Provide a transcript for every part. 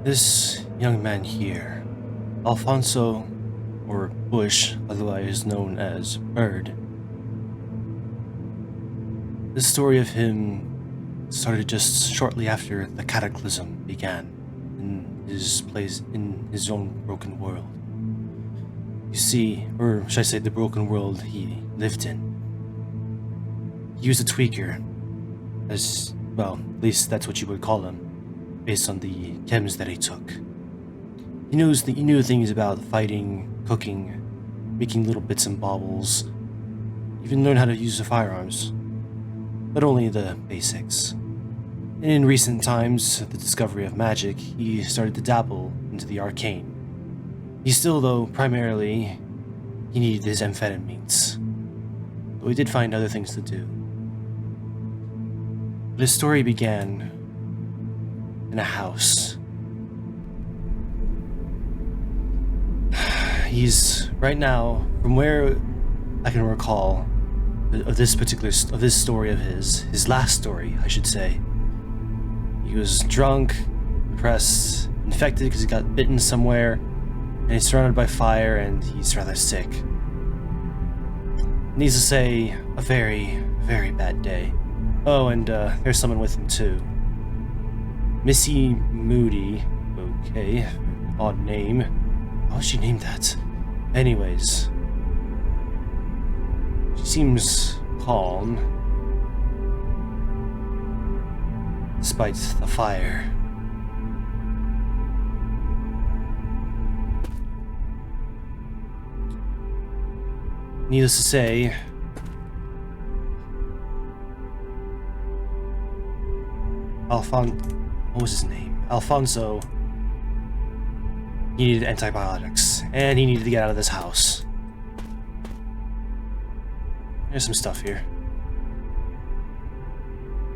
This young man here, Alfonso, or Bush, otherwise known as Bird, the story of him started just shortly after the Cataclysm began in his place in his own broken world. You see, or should I say the broken world he lived in. He was a tweaker, as well, at least that's what you would call him, based on the chems that he took. He knew things about fighting, cooking, making little bits and baubles, even learned how to use the firearms, but only the basics. And in recent times, with the discovery of magic, he started to dabble into the arcane. He still, though, primarily, he needed his amphetamines, though he did find other things to do. But his story began in a house. He's right now, from where I can recall, of this story of his last story, I should say. He was drunk, depressed, infected because he got bitten somewhere, and he's surrounded by fire, and he's rather sick. Needs to say, a very, very bad day. Oh, and there's someone with him too. Missy Moody. Okay, odd name. Why was she named that? Anyways, she seems calm, despite the fire. Needless to say, what was his name? Alfonso needed antibiotics, and he needed to get out of this house. There's some stuff here.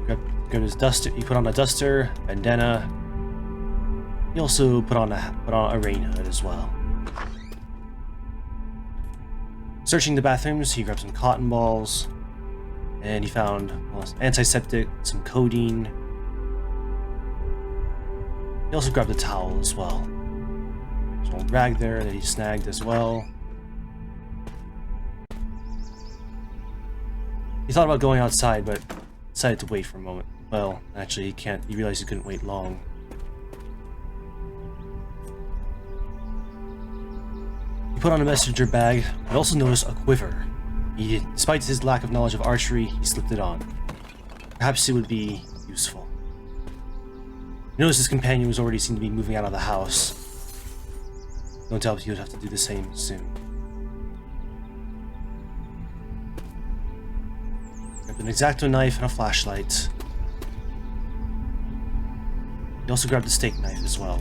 Grab his duster. He put on a duster, bandana. He also put on a rain hood as well. Searching the bathrooms, he grabbed some cotton balls, and he found antiseptic, some codeine. He also grabbed a towel as well. There's an old rag there that he snagged as well. He thought about going outside, but decided to wait for a moment. Well, actually, he realized he couldn't wait long. He put on a messenger bag, but also noticed a quiver. Despite his lack of knowledge of archery, he slipped it on. Perhaps it would be useful. He noticed his companion was already seen to be moving out of the house. No doubt he would have to do the same soon. Grabbed an X-Acto knife and a flashlight. He also grabbed a steak knife as well.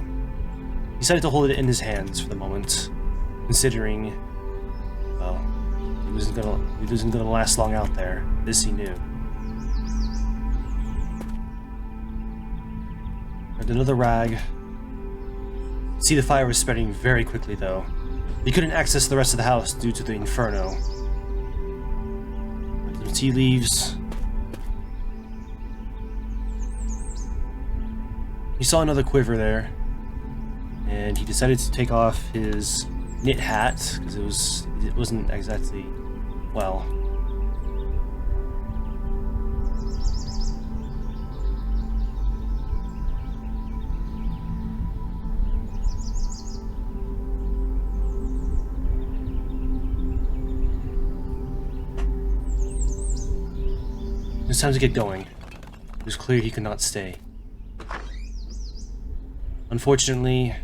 He decided to hold it in his hands for the moment, considering, well, he wasn't gonna last long out there. This he knew. Grabbed another rag. See, the fire was spreading very quickly, though. He couldn't access the rest of the house due to the inferno. Some tea leaves. He saw another quiver there, and he decided to take off his knit hat because it wasn't exactly well. It was time to get going. It was clear he could not stay. Unfortunately,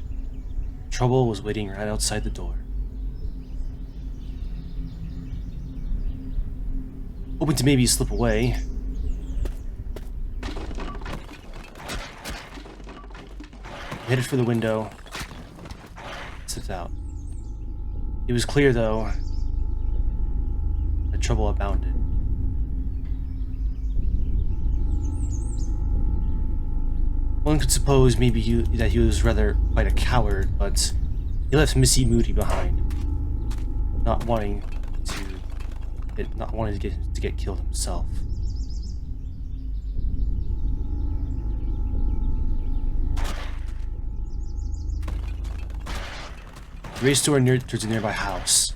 trouble was waiting right outside the door. Hoping to maybe slip away, he headed for the window, slipped out. It was clear, though, that trouble abounded. One could suppose maybe that he was rather quite a coward, but he left Missy Moody behind, not wanting to get killed himself. He raced towards a nearby house.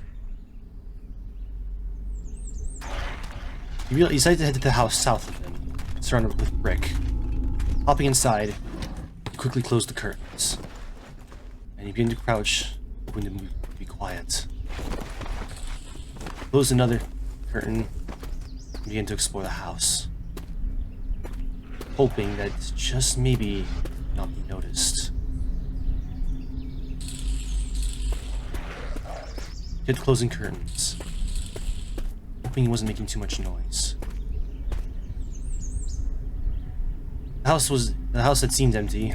He decided to head to the house south of him, surrounded with brick. Hopping inside, he quickly closed the curtains. And he began to crouch, hoping to be quiet. He closed another curtain and began to explore the house, hoping that just maybe not be noticed. He kept closing curtains, hoping he wasn't making too much noise. The house had seemed empty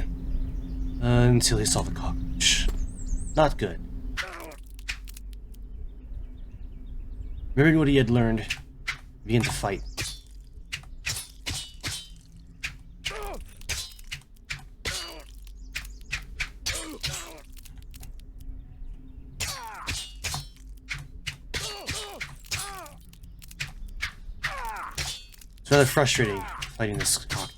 until he saw the cockroach. Not good. Remembering what he had learned, he began to fight. It's rather frustrating fighting this cockroach.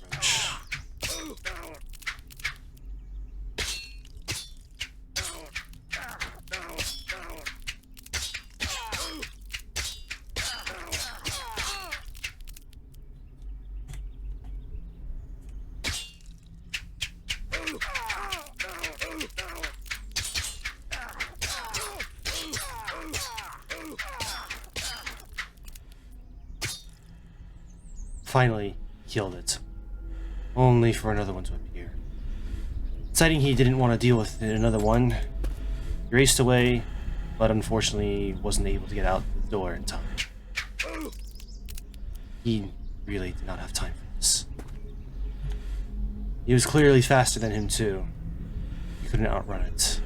Finally, he killed it, only for another one to appear. Deciding he didn't want to deal with another one, he raced away, but unfortunately wasn't able to get out the door in time. He really did not have time for this. He was clearly faster than him too. He couldn't outrun it.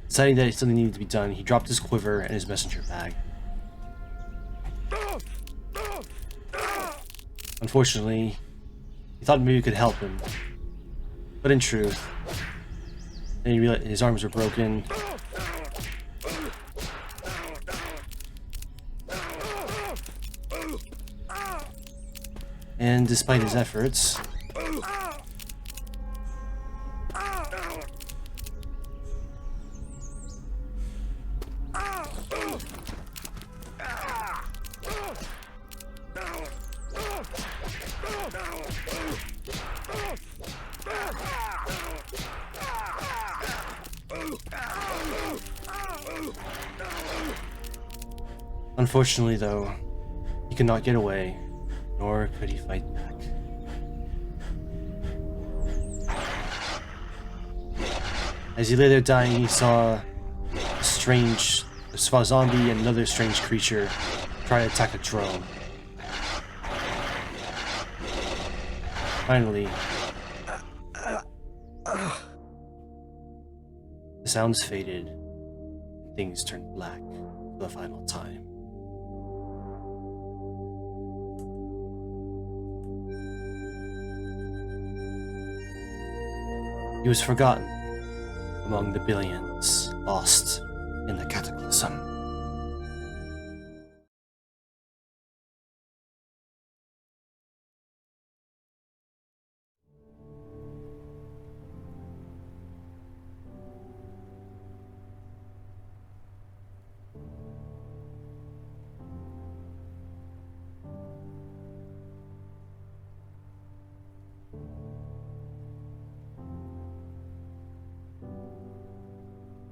Deciding that something needed to be done, he dropped his quiver and his messenger bag. Unfortunately, he thought maybe it could help him, but in truth, then he realized his arms were broken. And despite his efforts, unfortunately though, he could not get away, nor could he fight back. As he lay there dying, he saw a zombie and another strange creature try to attack a drone. Finally, the sounds faded, and things turned black for the final time. He was forgotten among the billions lost in the Cataclysm.